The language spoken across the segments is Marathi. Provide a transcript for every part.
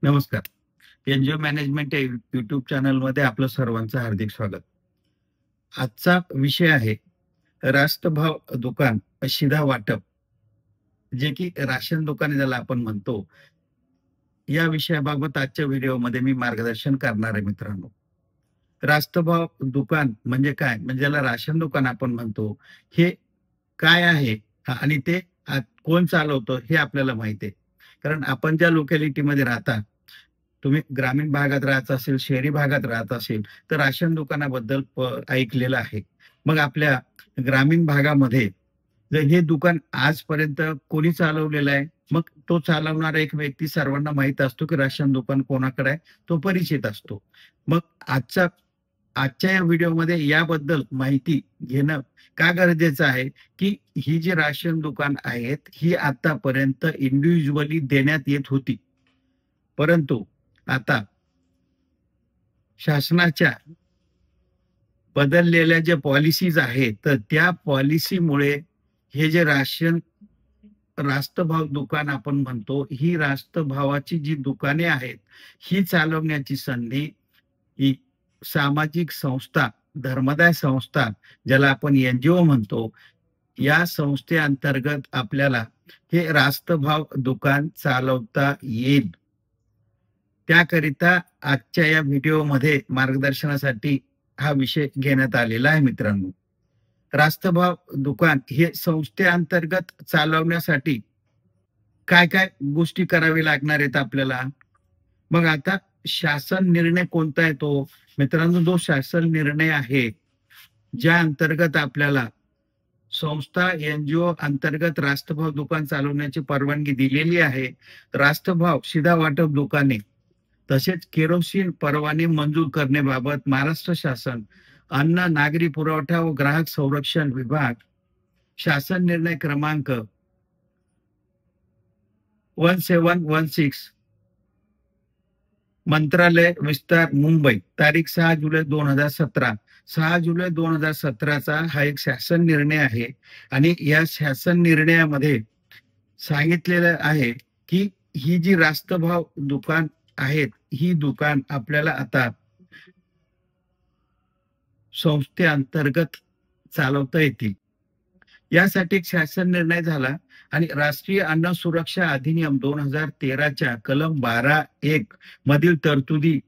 नमस्कार. एनजीओ मॅनेजमेंट या YouTube चॅनलमध्ये आपलं सर्वांचं हार्दिक स्वागत. आजचा विषय आहे रास्तभाव दुकान, शिधा वाटप, जे की राशन दुकान ज्याला आपण म्हणतो. या विषयाबाबत आजच्या व्हिडिओमध्ये मी मार्गदर्शन करणार आहे मित्रांनो. रास्तभाव दुकान म्हणजे काय? म्हणजे ज्याला राशन दुकान आपण म्हणतो, हे काय आहे? आणि ते कोण चालवतं हे आपल्याला माहिती आहे. कारण आपण ज्या लोकॅलिटीमध्ये राहता, तुम्ही ग्रामीण भागात राहत असेल, शहरी भागात राहत असेल, तर राशन दुकानाबद्दल ऐकलेलं आहे. मग आपल्या ग्रामीण भागामध्ये जर हे दुकान आजपर्यंत कोणी चालवलेलं आहे, मग तो चालवणारा एक व्यक्ती सर्वांना माहीत असतो, की राशन दुकान कोणाकडे आहे, तो परिचित असतो. मग आजचा आजच्या या व्हिडिओमध्ये याबद्दल माहिती घेणं का गरजेचं आहे, की ही जी राशन दुकान आहेत, ही आतापर्यंत इंडिव्हिज्युअली देण्यात येत होती. परंतु आता शासनाच्या बदललेल्या ज्या पॉलिसीज आहेत, तर त्या पॉलिसीमुळे हे जे रास्तभाव दुकान आपण म्हणतो, ही रास्तभावाची जी दुकाने आहेत, ही चालवण्याची संधी ही सामाजिक संस्था, धर्मादाय संस्था, ज्याला आपण एनजीओ म्हणतो, या संस्थेअंतर्गत आपल्याला हे रास्तभाव दुकान चालवता येईल. त्याकरिता आजच्या या व्हिडिओमध्ये मार्गदर्शनासाठी हा विषय घेण्यात आलेला आहे मित्रांनो. रास्तभाव दुकान हे संस्थेअंतर्गत चालवण्यासाठी काय-काय गोष्टी करावी लागणार आहेत आपल्याला? मग आता शासन निर्णय कोणता आहे तो? मित्रांनो, जो शासन निर्णय आहे, ज्या अंतर्गत आपल्याला संस्था एनजीओ अंतर्गत रास्तभाव दुकान चालवण्याची परवानगी दिलेली आहे. रास्तभाव शिधा वाटप दुकाने तसेच केरोसिन परवाने मंजूर करण्याबाबत महाराष्ट्र शासन अन्न, नागरी पुरवठा व ग्राहक संरक्षण विभाग शासन निर्णय क्रमांक 1716 मंत्रालय विस्तार मुंबई तारीख 6 जुलै 2017. 6 जुलै 2017चा हा एक शासन निर्णय आहे आणि या शासन निर्णयामध्ये सांगितलेलं आहे, की ही जी रास्तभाव दुकान आहेत, ही दुकान आपल्याला आता संस्थेअंतर्गत चालवता येतील. यासाठी एक शासन निर्णय झाला आणि राष्ट्रीय अन्न सुरक्षा अधिनियम 2013च्या कलम 12(1) मधील तरतुदी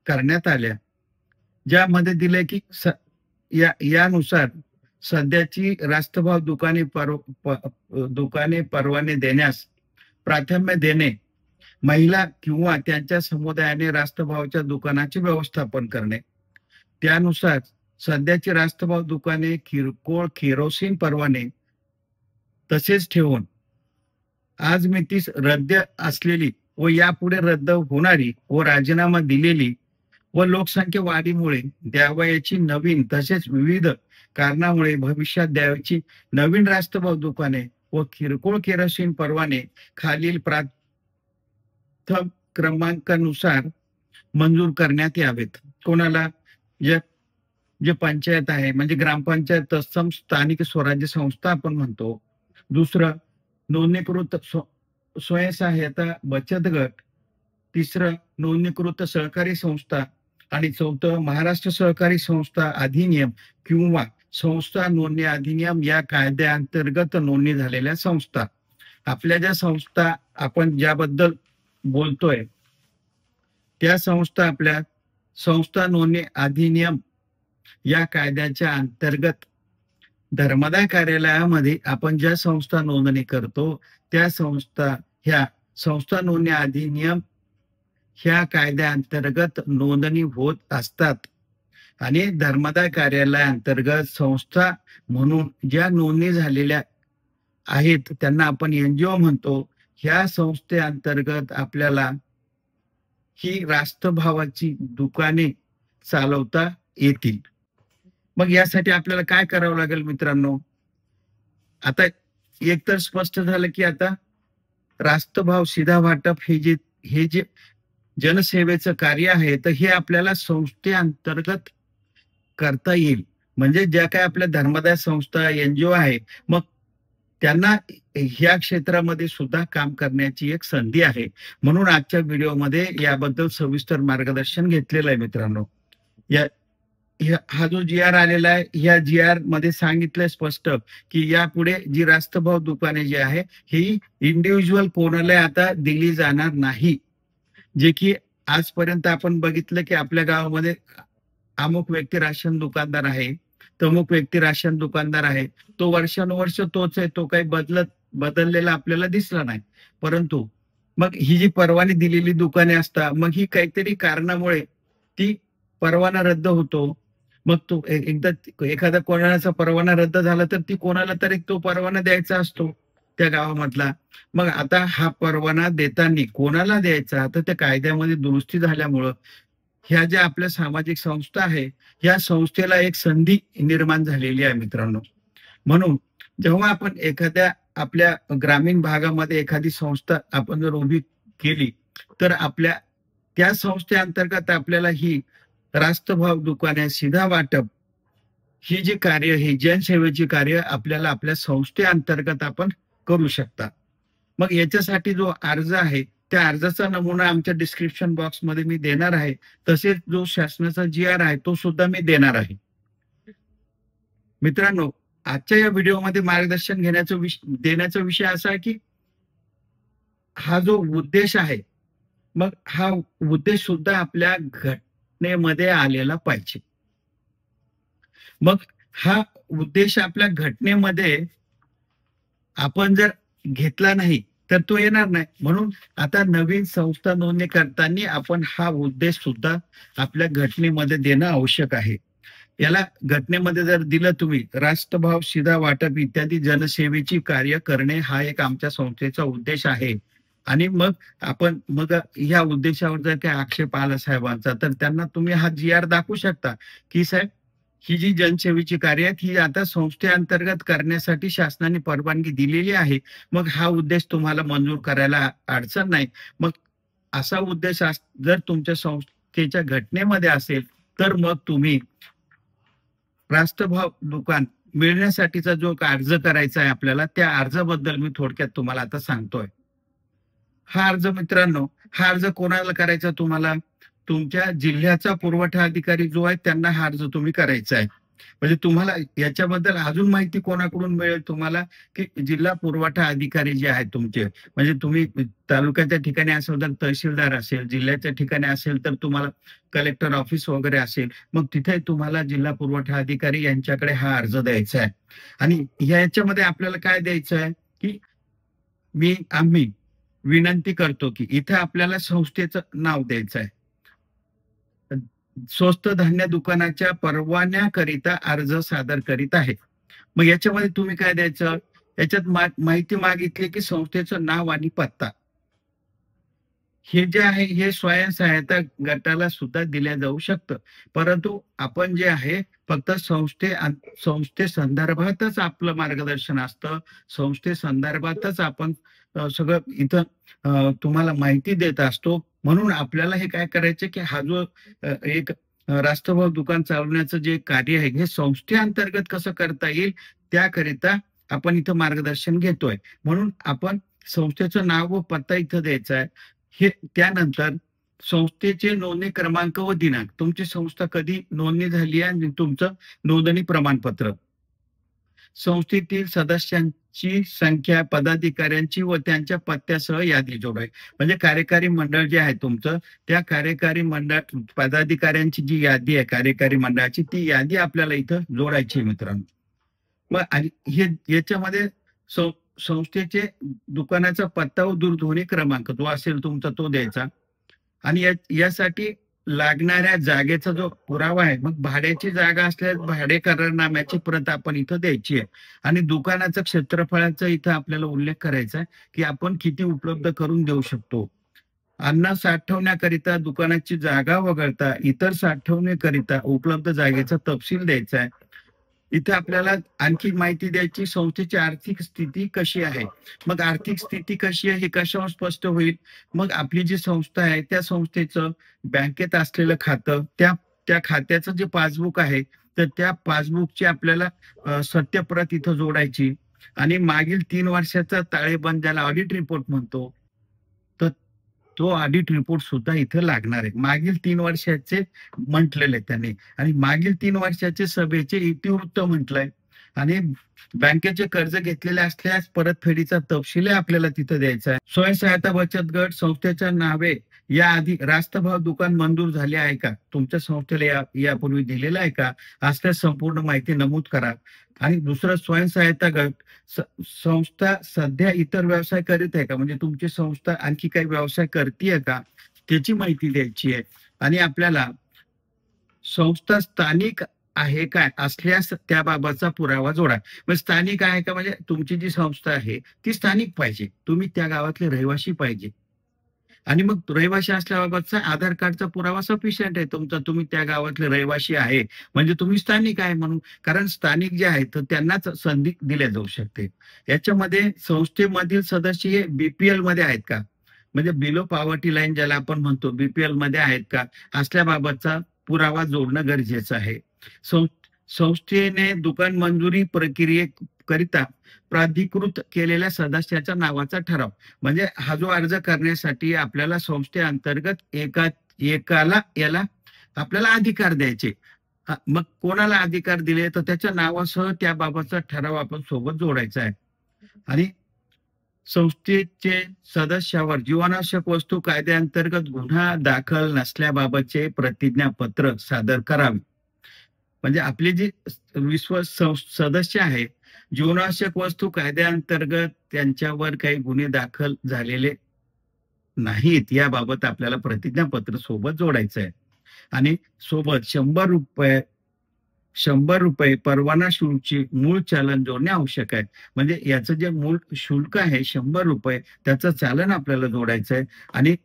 करण्यात आल्या. ज्यामध्ये दिले की यानुसार सध्याची रास्तभाव दुकाने परवाने देण्यास प्राधान्य देणे, महिला किंवा त्यांच्या समुदायाने रास्तभावाच्या दुकानाचे व्यवस्थापन करणे. त्यानुसार सध्याची रास्तभाव दुकाने किरकोळ केरोसिन परवाने तसेच ठेवून आज मितीस रद्द असलेली व यापुढे रद्द होणारी व राजीनामा दिलेली व लोकसंख्या वाढीमुळे द्यावयाची नवीन तसेच विविध कारणामुळे भविष्यात द्यावयाची नवीन रास्तभाव दुकाने व किरकोळ केरोसिन परवाने खालील प्रथम क्रमांकानुसार मंजूर करण्यात यावेत. कोणाला? जे पंचायत आहे, म्हणजे ग्रामपंचायत तत्सम स्थानिक स्वराज्य संस्था आपण म्हणतो. दुसरं नोंदणीकृत स्वयंसहायता बचत गट. तिसरं नोंदणीकृत सहकारी संस्था आणि चौथं महाराष्ट्र सहकारी संस्था अधिनियम किंवा संस्था नोंदणी अधिनियम या कायद्याअंतर्गत नोंदणी झालेल्या संस्था. आपल्या ज्या संस्था आपण ज्याबद्दल बोलतोय, त्या संस्था आपल्या संस्था नोंदणी अधिनियम या कायद्याच्या अंतर्गत धर्मादाय कार्यालयामध्ये आपण ज्या संस्था नोंदणी करतो, त्या संस्था ह्या संस्था नोंदणी अधिनियम ह्या कायद्याअंतर्गत नोंदणी होत असतात. आणि धर्मादाय कार्यालयाअंतर्गत संस्था म्हणून ज्या नोंदणी झालेल्या आहेत, त्यांना आपण एनजीओ म्हणतो. ह्या संस्थेअंतर्गत आपल्याला ही रास्तभावाची दुकाने चालवता येतील. मग यासाठी आपल्याला काय करावं लागेल मित्रांनो? आता एक तर स्पष्ट झालं, की आता रास्तभाव शिधा वाटप हे जे जनसेवेचं कार्य आहे, तर हे आपल्याला संस्थेअंतर्गत करता येईल. म्हणजे ज्या काही आपल्या धर्मादाय संस्था एनजीओ आहे, मग त्यांना ह्या क्षेत्रामध्ये सुद्धा काम करण्याची एक संधी आहे. म्हणून आजच्या व्हिडिओमध्ये याबद्दल सविस्तर मार्गदर्शन घेतलेलं आहे मित्रांनो. या हा जो जी-आर आलेला आहे, ह्या जी-आर मध्ये सांगितलंय स्पष्ट, की यापुढे जी रास्तभाव दुकाने जी आहे, ही इंडिव्हिज्युअल कोणाला आता दिली जाणार नाही. जे की आजपर्यंत आपण बघितलं, की आपल्या गावामध्ये अमुक व्यक्ती राशन दुकानदार आहे, तमुक व्यक्ती राशन दुकानदार आहे. तो वर्षानुवर्ष तोच आहे. तो काही बदललेला आपल्याला दिसला नाही. परंतु मग ही जी परवाने दिलेली दुकाने असतात, मग ही काहीतरी कारणामुळे ती परवाना रद्द होतो. मग तो एकदा एखादा कोणाचा परवाना रद्द झाला, तर ती कोणाला तरी तो परवाना द्यायचा असतो त्या गावामधला. मग आता हा परवाना देताना कोणाला द्यायचा, तर त्या कायद्यामध्ये दुरुस्ती झाल्यामुळं ह्या ज्या आपल्या सामाजिक संस्था आहे, या संस्थेला एक संधी निर्माण झालेली आहे मित्रांनो. म्हणून जेव्हा आपण एखाद्या आपल्या ग्रामीण भागामध्ये एखादी संस्था आपण जर उभी केली, तर आपल्या त्या संस्थेअंतर्गत आपल्याला ही रास्तभाव दुकाने, सीधा वाटप ही जी कार्य, ही जनसेवेची कार्य आपल्याला आपल्या संस्थेअंतर्गत आपण करू शकता. मग याच्यासाठी जो अर्ज आहे, त्या अर्जाचा नमुना आमच्या डिस्क्रिप्शन बॉक्समध्ये मी देणार आहे. तसेच जो शासनाचा जी-आर आहे, तो सुद्धा मी देणार आहे. मित्रांनो, आजच्या या व्हिडिओमध्ये मार्गदर्शन देण्याचा विषय असा आहे, की हा जो उद्देश आहे, मग हा उद्देश सुद्धा आपल्या घटनेमध्ये आलेला पाहिजे. मग हा उद्देश आपल्या घटनेमध्ये आपण जर घेतला नाही, तर तो येणार नाही. म्हणून आता नवीन संस्था नोंदणी करताना आपण हा उद्देश सुद्धा आपल्या घटनेमध्ये देणं आवश्यक आहे. याला घटनेमध्ये जर दिलं तुम्ही, राष्ट्रभाव, सीधा वाटप इत्यादी जनसेवेची कार्य करणे हा एक आमच्या संस्थेचा उद्देश आहे. आणि मग ह्या उद्देशावर जर काही आक्षेप आला साहेबांचा, तर त्यांना तुम्ही हा जी-आर दाखवू शकता, की साहेब ही जी जनसेवेची कार्य आहेत, ही आता संस्थेअंतर्गत करण्यासाठी शासनाने परवानगी दिलेली आहे. मग हा उद्देश तुम्हाला मंजूर करायला अडचण नाही. मग असा उद्देश जर तुमच्या संस्थेच्या घटनेमध्ये असेल, तर मग तुम्ही रास्तभाव दुकान मिळण्यासाठीचा जो अर्ज करायचा आहे आपल्याला, त्या अर्जाबद्दल मी थोडक्यात तुम्हाला आता सांगतोय. हा अर्ज मित्रांनो, हा अर्ज कोणाला करायचा तुम्हाला? तुमच्या जिल्ह्याचा पुरवठा अधिकारी जो आहे, त्यांना हा अर्ज तुम्ही करायचा आहे. म्हणजे तुम्हाला याच्याबद्दल अजून माहिती कोणाकडून मिळेल तुम्हाला, की जिल्हा पुरवठा अधिकारी जे आहेत तुमचे, म्हणजे तुम्ही तालुक्याच्या ठिकाणी असेल तर तहसीलदार असेल, जिल्ह्याच्या ठिकाणी असेल तर तुम्हाला कलेक्टर ऑफिस वगैरे असेल, मग तिथे तुम्हाला जिल्हा पुरवठा अधिकारी यांच्याकडे हा अर्ज द्यायचा आहे. आणि याच्यामध्ये आपल्याला काय द्यायचं आहे, की आम्ही विनंती करतो, की इथे आपल्याला संस्थेचं नाव द्यायचं आहे. स्वस्त धान्य दुकानाच्या परवान्याकरिता अर्ज सादर करीत आहे. मग याच्यामध्ये तुम्ही काय द्यायचं? याच्यात माहिती मागितली, की संस्थेचं नाव आणि पत्ता. हे जे आहे, हे स्वयंसहायता गटाला सुद्धा दिल्या जाऊ शकतं. परंतु आपण जे आहे, फक्त संस्थेसंदर्भातच आपलं मार्गदर्शन असतं. संस्थेसंदर्भातच आपण सगळं इथं तुम्हाला माहिती देत असतो. म्हणून आपल्याला हे काय करायचं, की हा जो एक रास्तभाव दुकान चालवण्याचं जे कार्य आहे, हे संस्थेअंतर्गत कसं करता येईल, त्याकरिता आपण इथं मार्गदर्शन घेतोय. म्हणून आपण संस्थेचं नाव व पत्ता इथं द्यायचा आहे. हे त्यानंतर संस्थेचे नोंदणी क्रमांक व दिनांक, तुमची संस्था कधी नोंदणी झाली आहे आणि तुमचं नोंदणी प्रमाणपत्र, संस्थेतील सदस्यांची संख्या, पदाधिकाऱ्यांची व त्यांच्या पत्त्यासह यादी जोडाय. म्हणजे कार्यकारी मंडळ जे आहे तुमचं, त्या कार्यकारी मंडळ पदाधिकाऱ्यांची जी यादी आहे कार्यकारी मंडळाची, ती यादी आपल्याला इथं जोडायची आहे मित्रांनो. मग आणि हे याच्यामध्ये संस्थेचे दुकानाचा पत्ता व दूरध्वनी क्रमांक जो असेल तुमचा तो द्यायचा. आणि यासाठी लागणाऱ्या जागेचा जो पुरावा आहे, मग भाड्याची जागा असल्यास भाडे करारनाम्याची प्रत आपण इथं द्यायची आहे. आणि दुकानाचं क्षेत्रफळाचा इथं आपल्याला उल्लेख करायचा आहे, की आपण किती उपलब्ध करून देऊ शकतो. अन्न साठवण्याकरिता दुकानाची जागा वगळता इतर साठवणीकरिता उपलब्ध जागेचा तपशील द्यायचा आहे. इथे आपल्याला आणखी माहिती द्यायची, संस्थेची आर्थिक स्थिती कशी आहे. मग आर्थिक स्थिती कशी आहे हे कशावर स्पष्ट होईल? मग आपली जी संस्था आहे, त्या संस्थेचं बँकेत असलेलं खातं, त्या खात्याचं जे पासबुक आहे, तर त्या पासबुकची आपल्याला सत्यप्रत इथं जोडायची. आणि मागील 3 वर्षाचा ताळेबंद ज्याला ऑडिट रिपोर्ट म्हणतो, तर तो ऑडिट रिपोर्ट सुद्धा इथे लागणार आहे. मागील 3 वर्षाचे म्हटलेले त्यांनी आणि मागील 3 वर्षाचे सभेचे इतिवृत्त म्हटलंय आणि बँकेचे कर्ज घेतलेले असल्यास परतफेडीचा तपशील आपल्याला तिथे द्यायचा आहे. स्वयंसहायता बचत गट संस्थेच्या नावे याआधी रास्तभाव दुकान मंजूर झाले आहे का, तुमच्या संस्थेला यापूर्वी दिलेलं आहे का, असल्यास संपूर्ण माहिती नमूद करा. आणि दुसरं, स्वयंसहायता गट संस्था सध्या इतर व्यवसाय करीत आहे का, म्हणजे तुमची संस्था आणखी काही व्यवसाय करतीये का, त्याची माहिती द्यायची आहे. आणि आपल्याला संस्था स्थानिक आहे का, असल्यास त्याबाबतचा पुरावा जोडा. मग स्थानिक आहे का, म्हणजे तुमची जी संस्था आहे ती स्थानिक पाहिजे, तुम्ही त्या गावातले रहिवासी पाहिजे. आणि मग रहिवासी असल्याबाबतचा आधार कार्डचा पुरावा सफिशियंट आहे तुमचा, तुम्ही त्या गावातले रहिवासी आहे म्हणजे तुम्ही स्थानिक आहे म्हणून. कारण स्थानिक जे आहेत तर त्यांनाच संधी दिल्या जाऊ शकते. याच्यामध्ये संस्थेमधील सदस्य हे बीपीएल मध्ये आहेत का, म्हणजे बिलो पॉवर्टी लाईन ज्याला आपण म्हणतो, बीपीएल मध्ये आहेत का, असल्याबाबतचा पुरावा जोडणं गरजेचं आहे. संस्थेने दुकान मंजुरी प्रक्रियेकरिता प्राधिकृत केलेल्या सदस्याच्या नावाचा ठराव, म्हणजे हा जो अर्ज करण्यासाठी आपल्याला संस्थेअंतर्गत एकाला याला आपल्याला अधिकार द्यायचे. मग कोणाला अधिकार दिले तर त्याच्या नावासह त्याबाबतचा ठराव आपण सोबत जोडायचा आहे. आणि संस्थेचे सदस्यावर जीवनावश्यक वस्तू कायद्याअंतर्गत गुन्हा दाखल नसल्याबाबतचे प्रतिज्ञापत्र सादर करावे. म्हणजे आपले जे सदस्य आहे, जीवनावश्यक वस्तू कायद्याअंतर्गत त्यांच्यावर काही गुन्हे दाखल झालेले नाहीत याबाबत आपल्याला प्रतिज्ञापत्र सोबत जोडायचं आहे. आणि सोबत 100 रुपये परवाना शुल्कची मूळ चलन जोडणे आवश्यक आहे. म्हणजे याचं जे मूळ शुल्क आहे 100 रुपये, त्याचं चालन आपल्याला जोडायचं आहे. आणि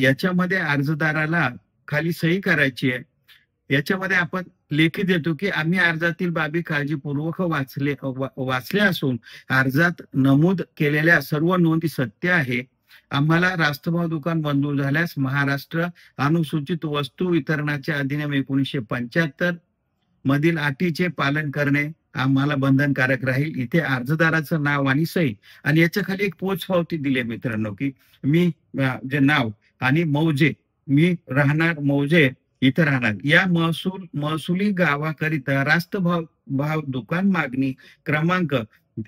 याच्यामध्ये अर्जदाराला खाली सही करायची आहे. याच्यामध्ये आपण लेखी देतो की आम्ही अर्जातील बाबी काळजीपूर्वक वाचल्या असून अर्जात नमूद केलेल्या सर्व नोंदी सत्य आहे. आम्हाला रास्तभाव दुकान मंजूर झाल्यास महाराष्ट्र अनुसूचित वस्तू वितरणाचे अधिनियम 1975 मधील अटीचे पालन करणे आम्हाला बंधनकारक राहील. इथे अर्जदाराचं नाव आणि सही, आणि याच्या खाली एक पोचपावती दिली आहे मित्रांनो, की मी जे नाव आणि मौजे, मी राहणार मौजे इथे राहणार, या महसुली गावाकरिता रास्तभाव दुकान मागणी क्रमांक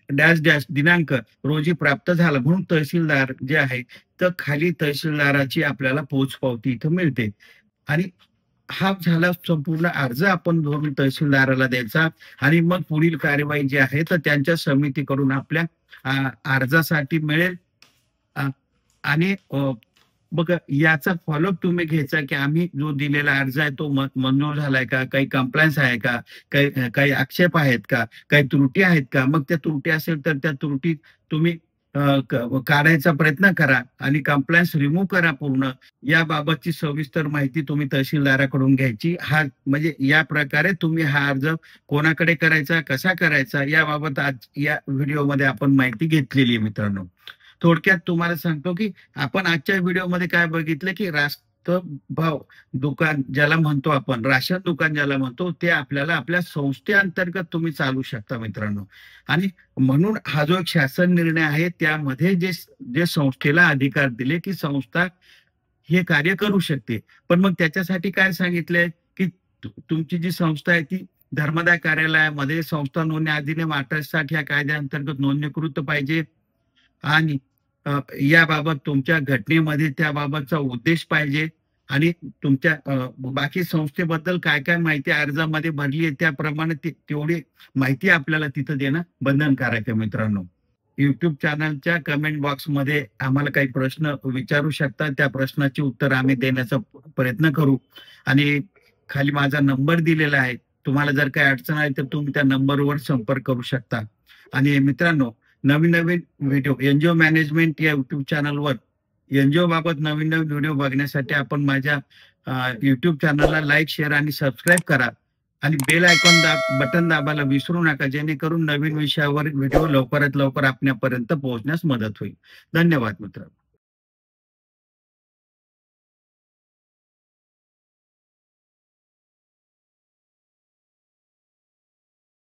डॅश डॅश दिनांक रोजी प्राप्त झाला म्हणून तहसीलदार जे आहे तर खाली तहसीलदाराची आपल्याला पोचपावती इथं मिळते. आणि हा झाला संपूर्ण अर्ज आपण धरून तहसीलदाराला द्यायचा. आणि मग पुढील कार्यवाही जी आहे तर त्यांच्या समिती करून आपल्या अर्जासाठी मिळेल. आणि बघा, याचा फॉलोअप तुम्ही घ्यायचा की आम्ही जो दिलेला अर्ज आहे तो मंजूर झालाय का, काही कंप्लायन्स आहे का, काही आक्षेप आहेत का, काही त्रुटी आहेत का. मग त्या त्रुटी असेल तर त्या त्रुटी तुम्ही काढायचा प्रयत्न करा आणि कंप्लायन्स रिमूव्ह करा पूर्ण. याबाबतची सविस्तर माहिती तुम्ही तहसीलदाराकडून घ्यायची. हा म्हणजे या प्रकारे तुम्ही हा अर्ज कोणाकडे करायचा, कसा करायचा, याबाबत आज या व्हिडिओमध्ये आपण माहिती घेतलेली आहे मित्रांनो. थोडक्यात तुम्हाला सांगतो की आपण आजच्या व्हिडिओमध्ये काय बघितलं की रास्तभाव दुकान ज्याला म्हणतो आपण, राशन दुकान ज्याला म्हणतो, ते आपल्याला आपल्या संस्थेअंतर्गत तुम्ही चालू शकता मित्रांनो. आणि म्हणून हा जो एक शासन निर्णय आहे त्यामध्ये जे संस्थेला अधिकार दिले की संस्था हे कार्य करू शकते. पण मग त्याच्यासाठी काय सांगितलंय की तुमची जी संस्था आहे ती धर्मदाय कार्यालयामध्ये संस्था नोंदणी अधिनियम 1860 या कायद्याअंतर्गत नोंदणीकृत पाहिजे. आणि याबाबत तुमच्या घटनेमध्ये त्याबाबतचा उद्देश पाहिजे. आणि तुमच्या बाकी संस्थेबद्दल काय काय माहिती अर्जामध्ये भरली आहे त्याप्रमाणे तेवढी माहिती आपल्याला तिथं देणं बंधनकारक आहे मित्रांनो. युट्यूब चॅनलच्या कमेंट बॉक्समध्ये आम्हाला काही प्रश्न विचारू शकता, त्या प्रश्नाची उत्तर आम्ही देण्याचा प्रयत्न करू. आणि खाली माझा नंबर दिलेला आहे, तुम्हाला जर काही अडचण आहे तर तुम्ही त्या नंबरवर संपर्क करू शकता. आणि मित्रांनो, नवीन व्हिडिओ एनजीओ मॅनेजमेंट या युट्यूब चॅनलवर एनजीओ बाबत नवीन व्हिडिओ बघण्यासाठी आपण माझ्या युट्यूब चॅनलला लाईक, शेअर आणि सबस्क्राईब करा. आणि बेल आयकॉन बटन दाबायला विसरू नका, जेणेकरून नवीन विषयावर व्हिडिओ लवकरात लवकर आपल्यापर्यंत पोहोचण्यास मदत होईल. धन्यवाद मित्रांनो.